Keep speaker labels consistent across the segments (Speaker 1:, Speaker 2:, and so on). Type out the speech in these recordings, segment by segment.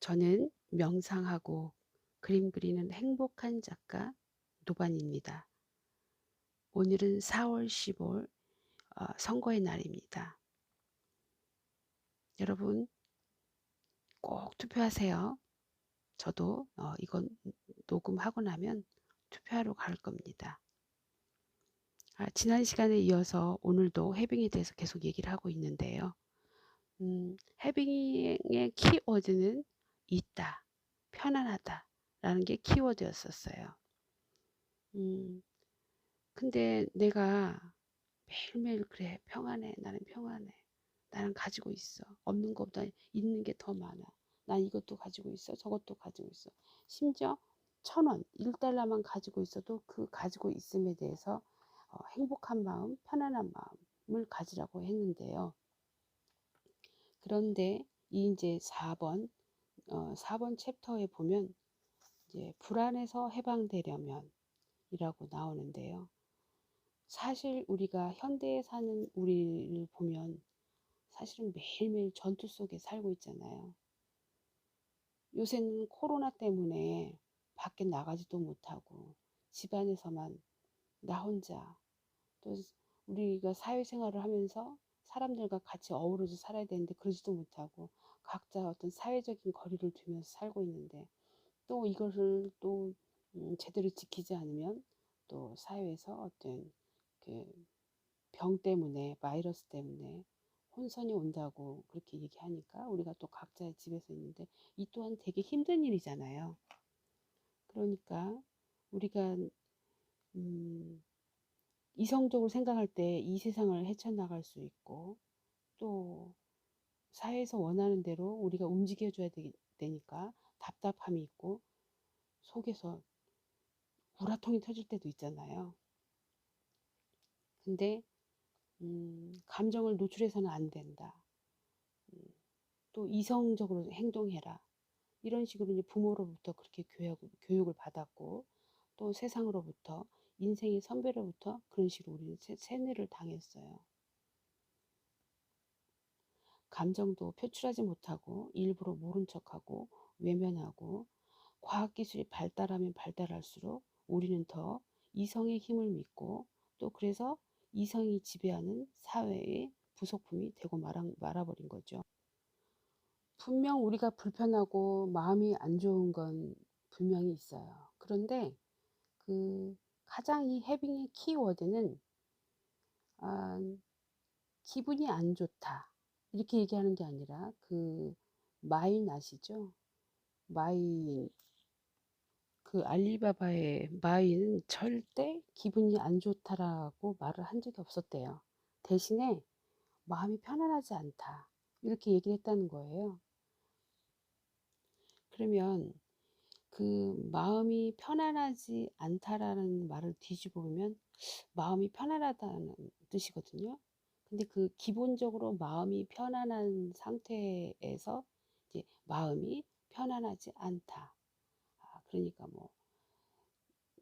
Speaker 1: 저는 명상하고 그림 그리는 행복한 작가 노반입니다. 오늘은 4월 15일 선거의 날입니다. 여러분 꼭 투표하세요. 저도 이건 녹음하고 나면 투표하러 갈 겁니다. 지난 시간에 이어서 오늘도 해빙에 대해서 계속 얘기를 하고 있는데요. 해빙의 키워드는 있다, 편안하다 라는 게 키워드였었어요. 근데 내가 매일매일 그래, 평안해, 나는 평안해, 나는 가지고 있어, 없는 것보다 있는 게 더 많아, 난 이것도 가지고 있어, 저것도 가지고 있어, 심지어 1,000원 1달러만 가지고 있어도 그 가지고 있음에 대해서 행복한 마음, 편안한 마음을 가지라고 했는데요. 그런데 이제 4번 챕터에 보면 이제 불안에서 해방되려면 이라고 나오는데요. 사실 우리가 현대에 사는 우리를 보면 사실은 매일매일 전투 속에 살고 있잖아요. 요새는 코로나 때문에 밖에 나가지도 못하고 집안에서만 나 혼자, 또 우리가 사회생활을 하면서 사람들과 같이 어우러져 살아야 되는데 그러지도 못하고 각자 어떤 사회적인 거리를 두면서 살고 있는데, 또 이것을 또 제대로 지키지 않으면 또 사회에서 어떤 그 병 때문에, 바이러스 때문에 혼선이 온다고 그렇게 얘기하니까 우리가 또 각자의 집에서 있는데 이 또한 되게 힘든 일이잖아요. 그러니까 우리가 음, 이성적으로 생각할 때 이 세상을 헤쳐나갈 수 있고, 또 사회에서 원하는 대로 우리가 움직여줘야 되니까 답답함이 있고 속에서 우라통이 터질 때도 있잖아요. 근데 감정을 노출해서는 안 된다. 음, 또 이성적으로 행동해라. 이런 식으로 이제 부모로부터 그렇게 교육을 받았고, 또 세상으로부터, 인생의 선배로부터 그런 식으로 우리는 세뇌를 당했어요. 감정도 표출하지 못하고 일부러 모른 척하고 외면하고, 과학기술이 발달하면 발달할수록 우리는 더 이성의 힘을 믿고, 또 그래서 이성이 지배하는 사회의 부속품이 되고 말아버린 거죠. 분명 우리가 불편하고 마음이 안 좋은 건 분명히 있어요. 그런데 그 가장 이 해빙의 키워드는 아, 기분이 안 좋다 이렇게 얘기하는 게 아니라, 그 마인 아시죠? 마인, 그 알리바바의 마인은 절대 기분이 안 좋다라고 말을 한 적이 없었대요. 대신에 마음이 편안하지 않다 이렇게 얘기를 했다는 거예요. 그러면 그 마음이 편안하지 않다라는 말을 뒤집어 보면 마음이 편안하다는 뜻이거든요. 근데 그 기본적으로 마음이 편안한 상태에서 이제 마음이 편안하지 않다. 그러니까 뭐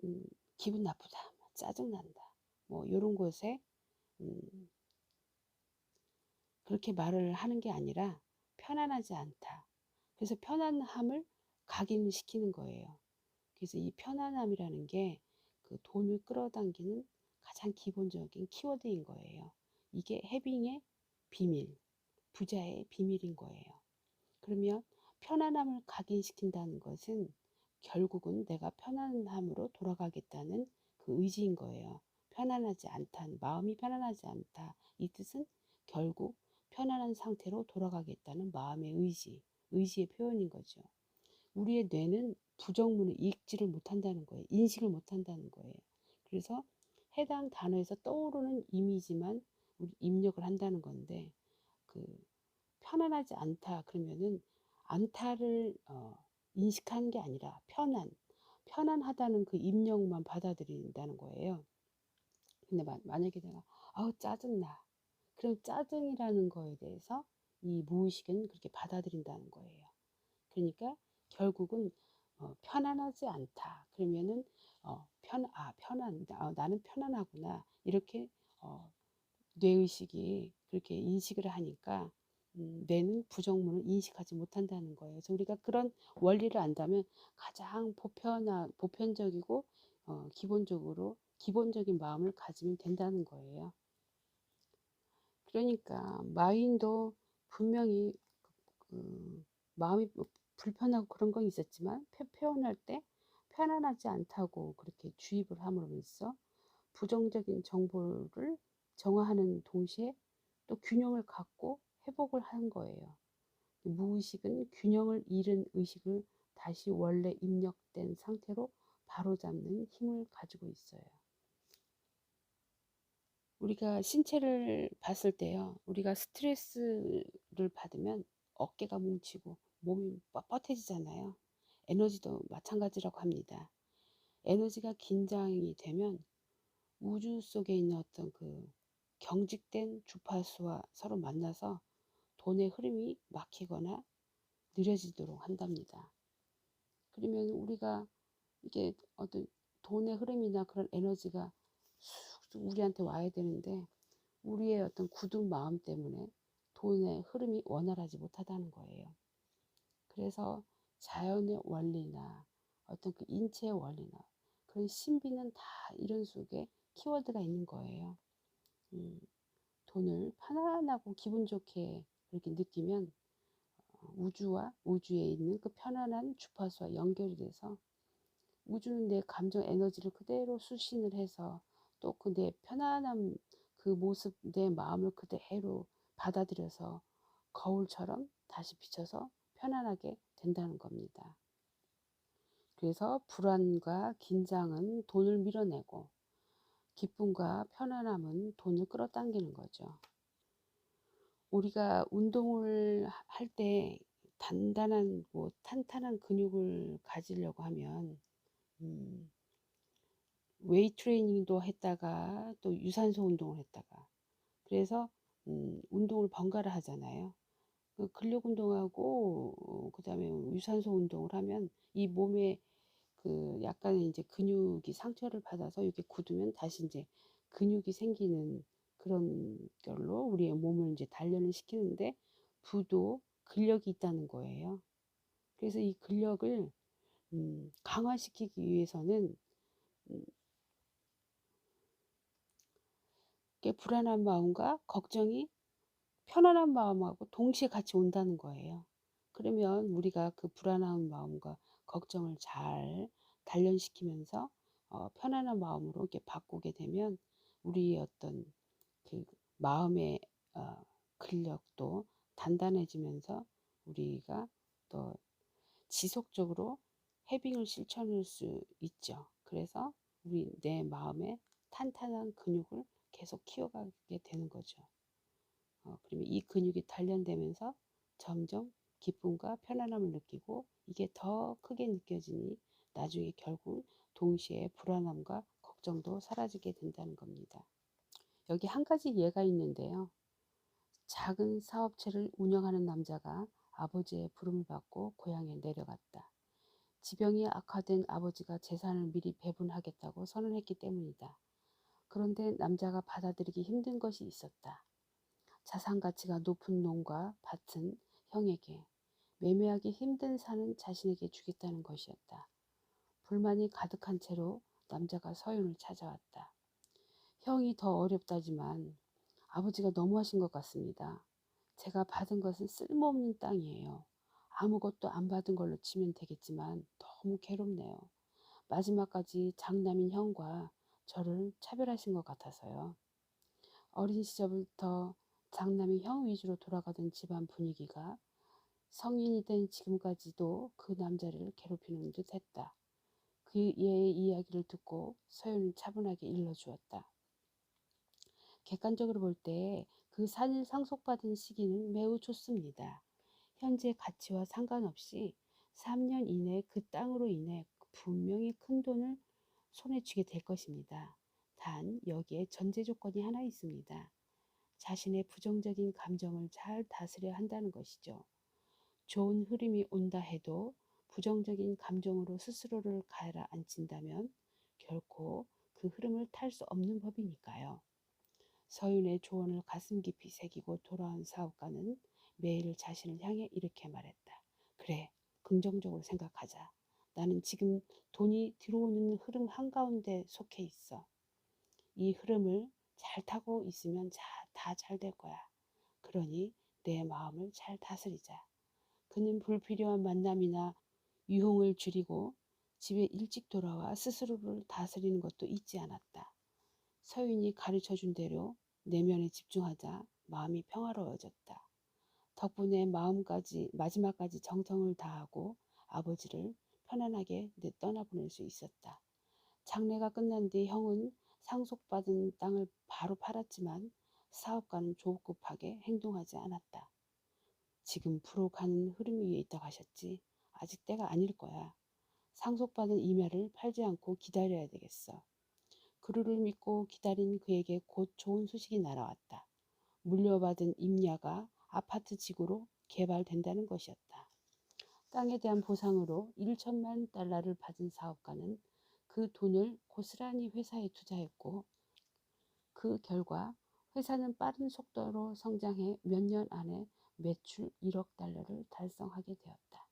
Speaker 1: 음, 기분 나쁘다, 뭐 짜증 난다, 뭐 이런 것에 음, 그렇게 말을 하는 게 아니라 편안하지 않다. 그래서 편안함을 각인시키는 거예요. 그래서 이 편안함이라는 게 그 돈을 끌어당기는 가장 기본적인 키워드인 거예요. 이게 해빙의 비밀, 부자의 비밀인 거예요. 그러면 편안함을 각인시킨다는 것은 결국은 내가 편안함으로 돌아가겠다는 그 의지인 거예요. 편안하지 않다, 마음이 편안하지 않다. 이 뜻은 결국 편안한 상태로 돌아가겠다는 마음의 의지의 표현인 거죠. 우리의 뇌는 부정문을 읽지를 못한다는 거예요. 인식을 못한다는 거예요. 그래서 해당 단어에서 떠오르는 이미지만 우리 입력을 한다는 건데, 그 편안하지 않다 그러면은 않다를 인식하는 게 아니라 편안하다는 그 입력만 받아들인다는 거예요. 근데 만약에 내가 아우 짜증나, 그럼 짜증이라는 거에 대해서 이 무의식은 그렇게 받아들인다는 거예요. 그러니까 결국은 편안하지 않다 그러면은 나는 편안하구나 이렇게 뇌의식이 그렇게 인식을 하니까 뇌는 부정문을 인식하지 못한다는 거예요. 그래서 우리가 그런 원리를 안다면 가장 보편적이고 기본적인 마음을 가지면 된다는 거예요. 그러니까 마윈도 분명히 마음이 불편하고 그런 건 있었지만 표현할 때 편안하지 않다고 그렇게 주입을 함으로써 부정적인 정보를 정화하는 동시에 또 균형을 갖고 회복을 한 거예요. 무의식은 균형을 잃은 의식을 다시 원래 입력된 상태로 바로잡는 힘을 가지고 있어요. 우리가 신체를 봤을 때요. 우리가 스트레스를 받으면 어깨가 뭉치고 몸이 뻣뻣해지잖아요. 에너지도 마찬가지라고 합니다. 에너지가 긴장이 되면 우주 속에 있는 어떤 그 경직된 주파수와 서로 만나서 돈의 흐름이 막히거나 느려지도록 한답니다. 그러면 우리가 이게 어떤 돈의 흐름이나 그런 에너지가 쑥 우리한테 와야 되는데 우리의 어떤 굳은 마음 때문에 돈의 흐름이 원활하지 못하다는 거예요. 그래서 자연의 원리나 어떤 그 인체의 원리나 그런 신비는 다 이런 속에 키워드가 있는 거예요. 돈을 편안하고 기분 좋게 이렇게 느끼면 우주와 우주에 있는 그 편안한 주파수와 연결이 돼서 우주는 내 감정 에너지를 그대로 수신을 해서 또 그 내 편안한 그 모습 내 마음을 그대로 받아들여서 거울처럼 다시 비춰서 편안하게 된다는 겁니다. 그래서 불안과 긴장은 돈을 밀어내고 기쁨과 편안함은 돈을 끌어당기는 거죠. 우리가 운동을 할 때 단단한 탄탄한 근육을 가지려고 하면 웨이트 트레이닝도 했다가 또 유산소 운동을 했다가 그래서 운동을 번갈아 하잖아요. 그 근력 운동하고 그다음에 유산소 운동을 하면 이 몸에 그 약간의 이제 근육이 상처를 받아서 이렇게 굳으면 다시 이제 근육이 생기는 그런 걸로 우리의 몸을 이제 단련을 시키는데 부도 근력이 있다는 거예요. 그래서 이 근력을 강화시키기 위해서는 음, 불안한 마음과 걱정이 편안한 마음하고 동시에 같이 온다는 거예요. 그러면 우리가 그 불안한 마음과 걱정을 잘 단련시키면서 편안한 마음으로 이렇게 바꾸게 되면 우리의 어떤 그 마음의 근력도 단단해지면서 우리가 또 지속적으로 해빙을 실천할 수 있죠. 그래서 우리 내 마음의 탄탄한 근육을 계속 키워가게 되는 거죠. 그러면 이 근육이 단련되면서 점점 기쁨과 편안함을 느끼고 이게 더 크게 느껴지니 나중에 결국 동시에 불안함과 걱정도 사라지게 된다는 겁니다. 여기 한 가지 예가 있는데요. 작은 사업체를 운영하는 남자가 아버지의 부름을 받고 고향에 내려갔다. 지병이 악화된 아버지가 재산을 미리 배분하겠다고 선언했기 때문이다. 그런데 남자가 받아들이기 힘든 것이 있었다. 자산 가치가 높은 농과 밭은 형에게, 매매하기 힘든 산은 자신에게 주겠다는 것이었다. 불만이 가득한 채로 남자가 서윤을 찾아왔다. 형이 더 어렵다지만 아버지가 너무하신 것 같습니다. 제가 받은 것은 쓸모없는 땅이에요. 아무것도 안 받은 걸로 치면 되겠지만 너무 괴롭네요. 마지막까지 장남인 형과 저를 차별하신 것 같아서요. 어린 시절부터 장남이 형 위주로 돌아가던 집안 분위기가 성인이 된 지금까지도 그 남자를 괴롭히는 듯 했다. 그의 이야기를 듣고 서윤은 차분하게 일러주었다. 객관적으로 볼 때 그 산을 상속받은 시기는 매우 좋습니다. 현재 가치와 상관없이 3년 이내 그 땅으로 인해 분명히 큰 돈을 손에 쥐게 될 것입니다. 단 여기에 전제 조건이 하나 있습니다. 자신의 부정적인 감정을 잘 다스려야 한다는 것이죠. 좋은 흐름이 온다 해도 부정적인 감정으로 스스로를 가라앉힌다면 결코 그 흐름을 탈 수 없는 법이니까요. 서윤의 조언을 가슴 깊이 새기고 돌아온 사업가는 매일 자신을 향해 이렇게 말했다. 그래, 긍정적으로 생각하자. 나는 지금 돈이 들어오는 흐름 한가운데 속해 있어. 이 흐름을 잘 타고 있으면 다 잘 될 거야. 그러니 내 마음을 잘 다스리자. 그는 불필요한 만남이나 유흥을 줄이고 집에 일찍 돌아와 스스로를 다스리는 것도 잊지 않았다. 서윤이 가르쳐준 대로 내면에 집중하자 마음이 평화로워졌다. 덕분에 마지막까지 정성을 다하고 아버지를 편안하게 떠나보낼 수 있었다. 장례가 끝난 뒤 형은 상속받은 땅을 바로 팔았지만 사업가는 조급하게 행동하지 않았다. 지금 불어가는 흐름 위에 있다고 하셨지. 아직 때가 아닐 거야. 상속받은 임야를 팔지 않고 기다려야 되겠어. 그루를 믿고 기다린 그에게 곧 좋은 소식이 날아왔다. 물려받은 임야가 아파트 지구로 개발된다는 것이었다. 땅에 대한 보상으로 1천만 달러를 받은 사업가는 그 돈을 고스란히 회사에 투자했고 그 결과 회사는 빠른 속도로 성장해 몇 년 안에 매출 1억 달러를 달성하게 되었다.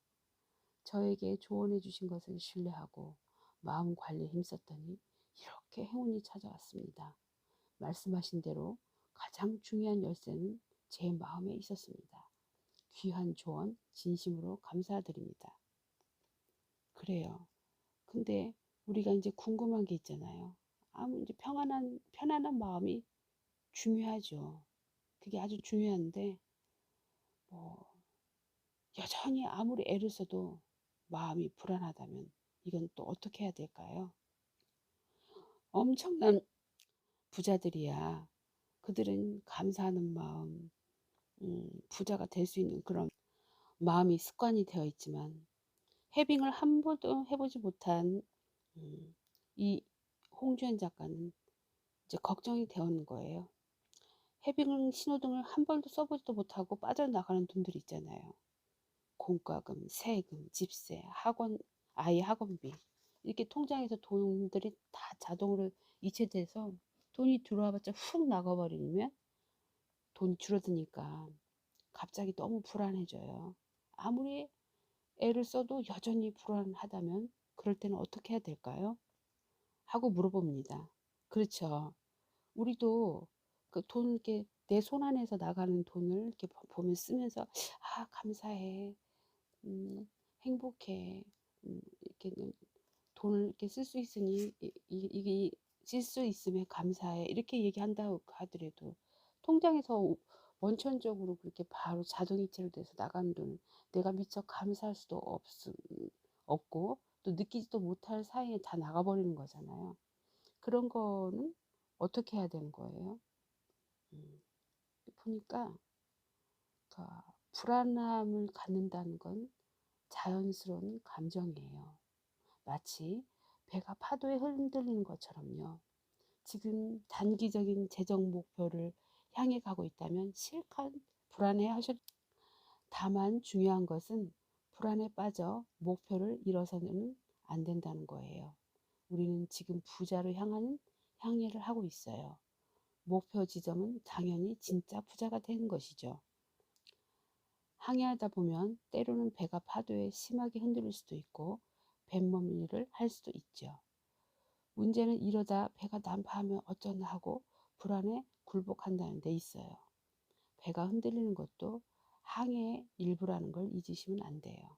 Speaker 1: 저에게 조언해 주신 것을 신뢰하고 마음 관리에 힘썼더니 이렇게 행운이 찾아왔습니다. 말씀하신 대로 가장 중요한 열쇠는 제 마음에 있었습니다. 귀한 조언 진심으로 감사드립니다. 그래요. 근데 우리가 이제 궁금한 게 있잖아요. 이제 편안한 마음이 중요하죠. 그게 아주 중요한데, 뭐, 여전히 아무리 애를 써도 마음이 불안하다면 이건 또 어떻게 해야 될까요? 엄청난 부자들이야. 그들은 감사하는 마음, 부자가 될 수 있는 그런 마음이 습관이 되어 있지만 해빙을 한 번도 해보지 못한 이 홍주연 작가는 이제 걱정이 되는 거예요. 해빙 신호등을 한 번도 써보지도 못하고 빠져나가는 돈들이 있잖아요. 공과금, 세금, 집세, 아이 학원비 이렇게 통장에서 돈들이 다 자동으로 이체돼서 돈이 들어와봤자 훅 나가버리면 돈이 줄어드니까 갑자기 너무 불안해져요. 아무리 애를 써도 여전히 불안하다면 그럴 때는 어떻게 해야 될까요? 하고 물어봅니다. 그렇죠. 우리도 그 돈 이렇게 내 손 안에서 나가는 돈을 이렇게 보면 쓰면서 감사해. 행복해. 이렇게 돈을 이렇게 쓸 수 있으니 이게 쓸 수 있음에 감사해. 이렇게 얘기한다고 하더라도 통장에서 원천적으로 그렇게 바로 자동이체로 돼서 나가는 돈을 내가 미처 감사할 수도 없고 또 느끼지도 못할 사이에 다 나가버리는 거잖아요. 그런 거는 어떻게 해야 되는 거예요? 보니까 불안함을 갖는다는 건 자연스러운 감정이에요. 마치 배가 파도에 흔들리는 것처럼요. 지금 단기적인 재정 목표를 향해 가고 있다면 실컷 불안해 하셔도 다만 중요한 것은 불안에 빠져 목표를 잃어서는 안 된다는 거예요. 우리는 지금 부자로 향하는 향해를 하고 있어요. 목표 지점은 당연히 진짜 부자가 되는 것이죠. 항해하다 보면 때로는 배가 파도에 심하게 흔들릴 수도 있고 뱃머리를 할 수도 있죠. 문제는 이러다 배가 난파하면 어쩌나 하고 불안에 굴복한다는 데 있어요. 배가 흔들리는 것도 항해의 일부라는 걸 잊으시면 안 돼요.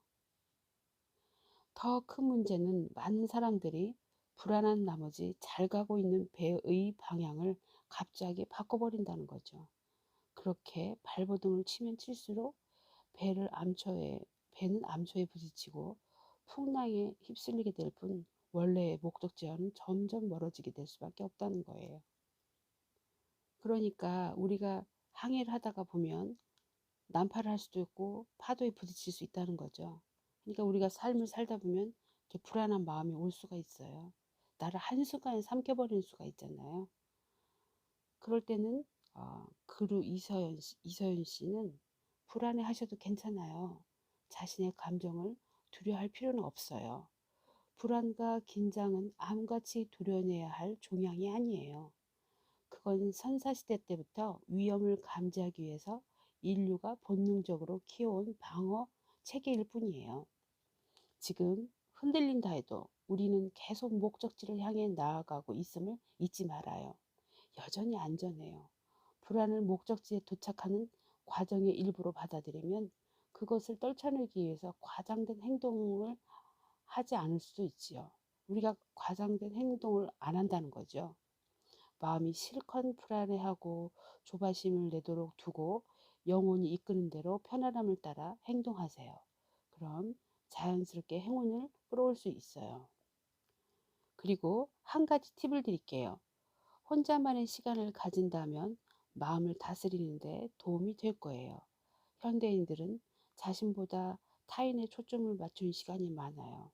Speaker 1: 더 큰 문제는 많은 사람들이 불안한 나머지 잘 가고 있는 배의 방향을 갑자기 바꿔버린다는 거죠. 그렇게 발버둥을 치면 칠수록 배는 암초에 부딪히고 풍랑에 휩쓸리게 될 뿐 원래의 목적지와는 점점 멀어지게 될 수밖에 없다는 거예요. 그러니까 우리가 항해를 하다가 보면 난파를 할 수도 있고 파도에 부딪힐 수 있다는 거죠. 그러니까 우리가 삶을 살다 보면 이렇게 불안한 마음이 올 수가 있어요. 나를 한순간에 삼켜버리는 수가 있잖아요. 그럴 때는 그루 이서연 씨는 불안해 하셔도 괜찮아요. 자신의 감정을 두려워할 필요는 없어요. 불안과 긴장은 암같이 도려내야 할 종양이 아니에요. 그건 선사시대 때부터 위험을 감지하기 위해서 인류가 본능적으로 키워온 방어 체계일 뿐이에요. 지금 흔들린다 해도 우리는 계속 목적지를 향해 나아가고 있음을 잊지 말아요. 여전히 안전해요. 불안을 목적지에 도착하는 과정의 일부로 받아들이면 그것을 떨쳐내기 위해서 과장된 행동을 하지 않을 수도 있지요. 우리가 과장된 행동을 안 한다는 거죠. 마음이 실컷 불안해하고 조바심을 내도록 두고 영혼이 이끄는 대로 편안함을 따라 행동하세요. 그럼 자연스럽게 행운을 끌어올 수 있어요. 그리고 한 가지 팁을 드릴게요. 혼자만의 시간을 가진다면 마음을 다스리는데 도움이 될 거예요. 현대인들은 자신보다 타인의 초점을 맞춘 시간이 많아요.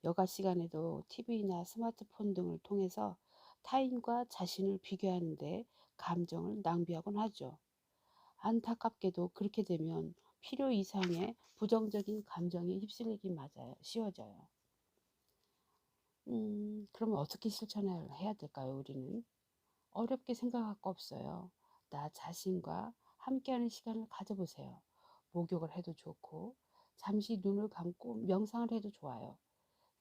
Speaker 1: 여가 시간에도 TV나 스마트폰 등을 통해서 타인과 자신을 비교하는데 감정을 낭비하곤 하죠. 안타깝게도 그렇게 되면 필요 이상의 부정적인 감정에 휩쓸리기 맞아요. 쉬워져요. 그러면 어떻게 실천을 해야 될까요, 우리는? 어렵게 생각할 거 없어요. 나 자신과 함께하는 시간을 가져보세요. 목욕을 해도 좋고, 잠시 눈을 감고 명상을 해도 좋아요.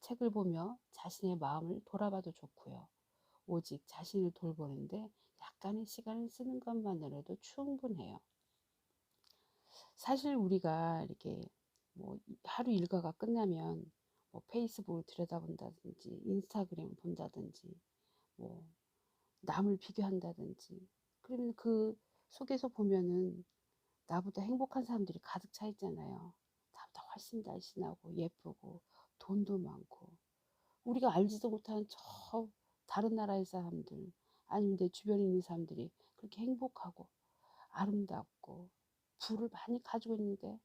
Speaker 1: 책을 보며 자신의 마음을 돌아봐도 좋고요. 오직 자신을 돌보는데 약간의 시간을 쓰는 것만으로도 충분해요. 사실 우리가 이렇게 뭐 하루 일과가 끝나면 뭐 페이스북을 들여다본다든지 인스타그램을 본다든지 뭐 남을 비교한다든지 그러면 그 속에서 보면은 나보다 행복한 사람들이 가득 차 있잖아요. 나보다 훨씬 날씬하고 예쁘고 돈도 많고 우리가 알지도 못하는 저 다른 나라의 사람들 아니면 내 주변에 있는 사람들이 그렇게 행복하고 아름답고 부를 많이 가지고 있는데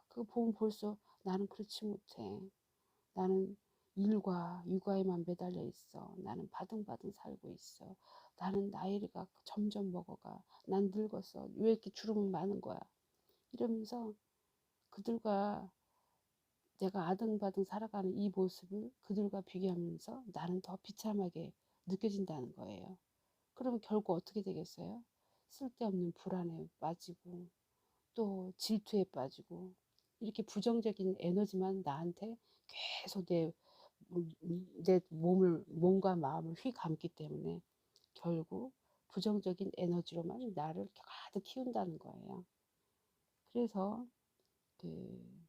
Speaker 1: 그거 보면 벌써 나는 그렇지 못해. 나는 일과 육아에만 매달려 있어. 나는 바등바등 살고 있어. 나는 나이가 점점 먹어가. 난 늙었어. 왜 이렇게 주름은 많은 거야? 이러면서 그들과 내가 아등바등 살아가는 이 모습을 그들과 비교하면서 나는 더 비참하게 느껴진다는 거예요. 그러면 결국 어떻게 되겠어요? 쓸데없는 불안에 빠지고 또 질투에 빠지고 이렇게 부정적인 에너지만 나한테 계속 내 몸과 마음을 휘감기 때문에 결국 부정적인 에너지로만 나를 가득 키운다는 거예요. 그래서 그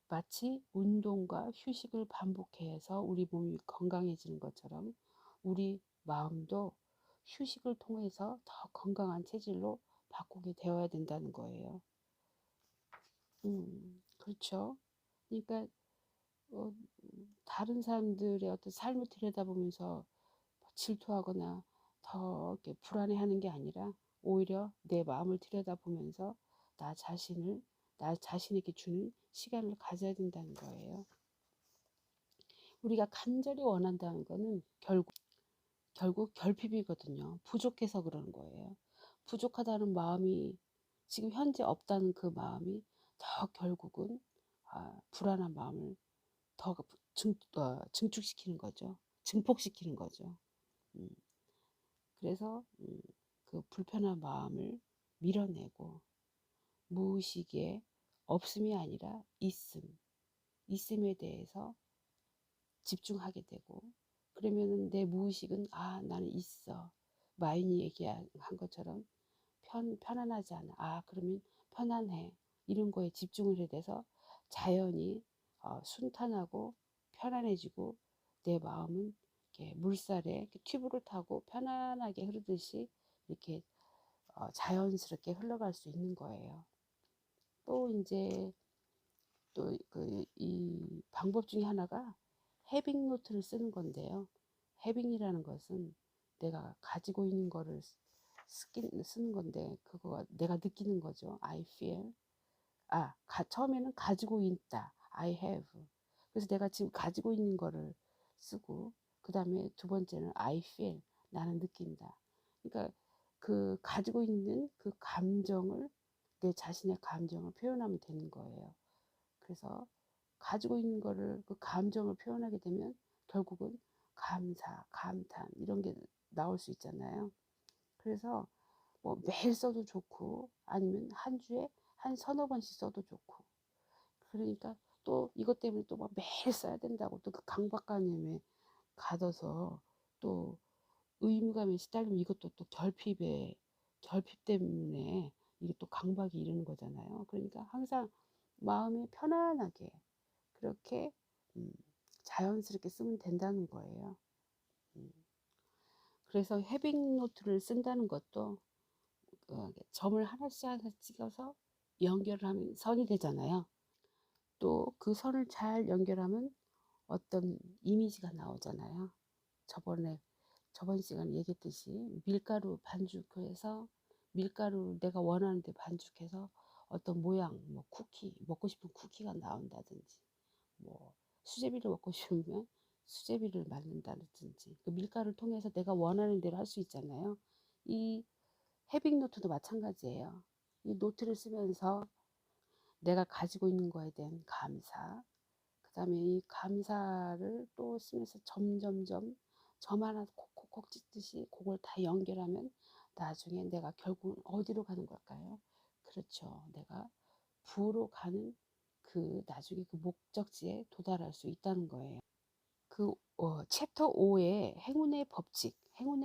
Speaker 1: 마치 운동과 휴식을 반복해서 우리 몸이 건강해지는 것처럼 우리 마음도 휴식을 통해서 더 건강한 체질로 바꾸게 되어야 된다는 거예요. 그렇죠. 그러니까 어, 다른 사람들의 어떤 삶을 들여다보면서 질투하거나 더 이렇게 불안해하는 게 아니라 오히려 내 마음을 들여다보면서 나 자신에게 주는 시간을 가져야 된다는 거예요. 우리가 간절히 원한다는 거는 결국 결핍이거든요. 부족해서 그러는 거예요. 부족하다는 마음이 지금 현재 없다는 그 마음이 더 결국은 불안한 마음을 더 증축시키는 거죠. 증폭시키는 거죠. 음, 그래서 그 불편한 마음을 밀어내고 무의식에 없음이 아니라 있음에 대해서 집중하게 되고 그러면은 내 무의식은 나는 있어. 마인이 얘기한 것처럼 편안하지 않아. 그러면 편안해. 이런 거에 집중을 해야 돼서 자연히 순탄하고 편안해지고 내 마음은 이렇게 물살에 이렇게 튜브를 타고 편안하게 흐르듯이 이렇게 자연스럽게 흘러갈 수 있는 거예요. 또 이제 또 이 방법 중에 하나가 해빙 노트를 쓰는 건데요. 해빙이라는 것은 내가 가지고 있는 거를 쓰는 건데 그거 내가 느끼는 거죠. I feel. 처음에는 가지고 있다. I have. 그래서 내가 지금 가지고 있는 거를 쓰고 그 다음에 두 번째는 I feel. 나는 느낀다. 그러니까 그 가지고 있는 그 감정을 내 자신의 감정을 표현하면 되는 거예요. 그래서 가지고 있는 거를 그 감정을 표현하게 되면 결국은 감사, 감탄 이런 게 나올 수 있잖아요. 그래서 뭐 매일 써도 좋고 아니면 한 주에 한 서너 번씩 써도 좋고 그러니까 또 이것 때문에 또 막 매일 써야 된다고 또 그 강박관념에 가둬서 또 의무감에 시달리면 이것도 또 결핍 때문에 이게 또 강박이 이르는 거잖아요. 그러니까 항상 마음이 편안하게 그렇게 음, 자연스럽게 쓰면 된다는 거예요. 음, 그래서 헤빙노트를 쓴다는 것도 점을 하나씩 하나씩 찍어서 연결을 하면 선이 되잖아요. 또 그 선을 잘 연결하면 어떤 이미지가 나오잖아요. 저번 시간에 얘기했듯이 밀가루 반죽해서 밀가루 내가 원하는 데 반죽해서 어떤 모양, 뭐 쿠키, 먹고 싶은 쿠키가 나온다든지, 뭐 수제비를 먹고 싶으면 수제비를 만든다든지, 그 밀가루를 통해서 내가 원하는 대로 할 수 있잖아요. 이 헤빙 노트도 마찬가지예요. 이 노트를 쓰면서 내가 가지고 있는 거에 대한 감사, 그 다음에 이 감사를 또 쓰면서 점점점 점 하나 콕콕콕 찍듯이 그걸 다 연결하면 나중에 내가 결국은 어디로 가는 걸까요? 그렇죠. 내가 부로 가는 그 나중에 그 목적지에 도달할 수 있다는 거예요. 그 챕터 5에 행운의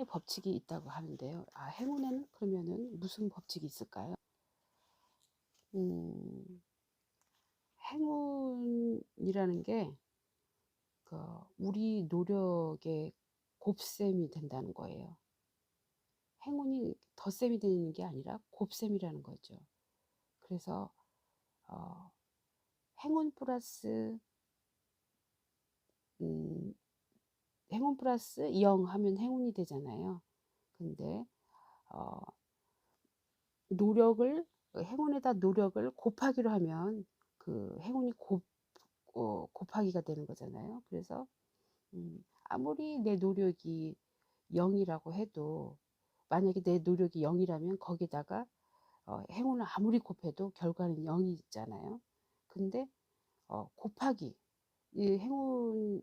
Speaker 1: 법칙이 있다고 하는데요. 아, 행운에는 그러면은 무슨 법칙이 있을까요? 음, 행운이라는 게 우리 노력의 곱셈이 된다는 거예요. 행운이 덧셈이 되는 게 아니라 곱셈이라는 거죠. 그래서 어, 행운 플러스 음, 행운 플러스 0 하면 행운이 되잖아요. 근데 어, 노력을 행운에다 노력을 곱하기로 하면 그 행운이 곱하기가 되는 거잖아요. 그래서 아무리 내 노력이 0이라고 해도 만약에 내 노력이 0이라면 거기다가 행운을 아무리 곱해도 결과는 0이 있잖아요. 근데 곱하기 이 행운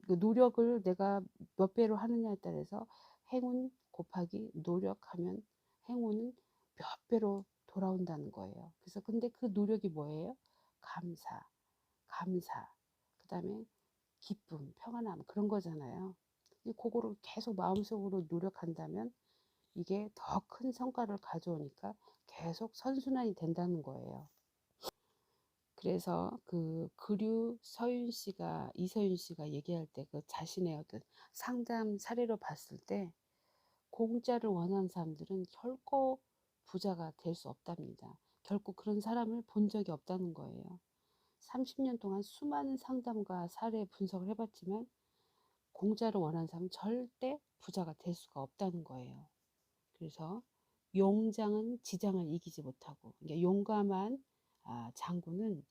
Speaker 1: 그 노력을 내가 몇 배로 하느냐에 따라서 행운 곱하기 노력하면 행운은 몇 배로 돌아온다는 거예요. 그래서 근데 그 노력이 뭐예요? 감사, 감사, 그 다음에 기쁨, 평안함 그런 거잖아요. 그거를 계속 마음속으로 노력한다면 이게 더 큰 성과를 가져오니까 계속 선순환이 된다는 거예요. 그래서 그 그류 이서윤 씨가 얘기할 때 그 자신의 어떤 상담 사례로 봤을 때 공짜를 원하는 사람들은 결코 부자가 될 수 없답니다. 결코 그런 사람을 본 적이 없다는 거예요. 30년 동안 수많은 상담과 사례 분석을 해봤지만 공짜를 원하는 사람은 절대 부자가 될 수가 없다는 거예요. 그래서 용장은 지장을 이기지 못하고, 그러니까 용감한 장군은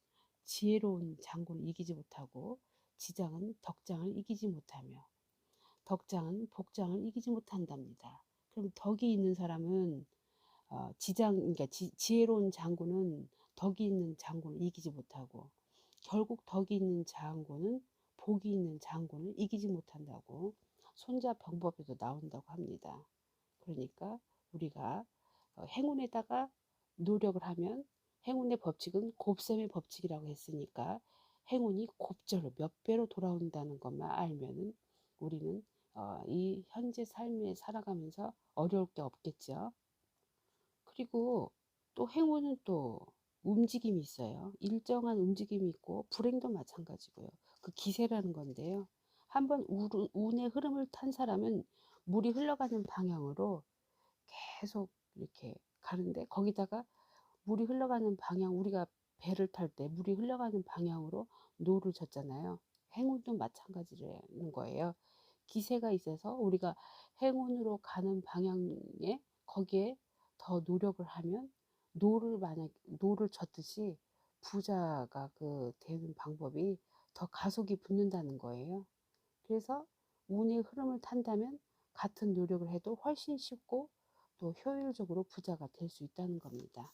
Speaker 1: 지혜로운 장군을 이기지 못하고, 지장은 덕장을 이기지 못하며, 덕장은 복장을 이기지 못한답니다. 그럼 덕이 있는 사람은 그러니까 지혜로운 장군은 덕이 있는 장군을 이기지 못하고, 결국 덕이 있는 장군은 복이 있는 장군을 이기지 못한다고 손자병법에도 나온다고 합니다. 그러니까 우리가 행운에다가 노력을 하면 행운의 법칙은 곱셈의 법칙이라고 했으니까 행운이 곱절로 몇 배로 돌아온다는 것만 알면은 우리는 이 현재 삶에 살아가면서 어려울 게 없겠죠. 그리고 또 행운은 또 움직임이 있어요. 일정한 움직임이 있고 불행도 마찬가지고요. 그 기세라는 건데요. 한번 운의 흐름을 탄 사람은 물이 흘러가는 방향으로 계속 이렇게 가는데 거기다가 물이 흘러가는 방향 우리가 배를 탈 때 물이 흘러가는 방향으로 노를 젓잖아요. 행운도 마찬가지라는 거예요. 기세가 있어서 우리가 행운으로 가는 방향에 거기에 더 노력을 하면 노를 젓듯이 부자가 되는 방법이 더 가속이 붙는다는 거예요. 그래서 운의 흐름을 탄다면 같은 노력을 해도 훨씬 쉽고 또 효율적으로 부자가 될 수 있다는 겁니다.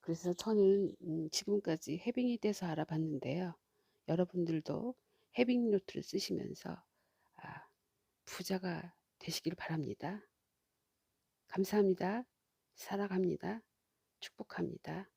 Speaker 1: 그래서 저는 지금까지 해빙에 대해서 알아봤는데요. 여러분들도 해빙 노트를 쓰시면서 부자가 되시길 바랍니다. 감사합니다. 살아갑니다. 축복합니다.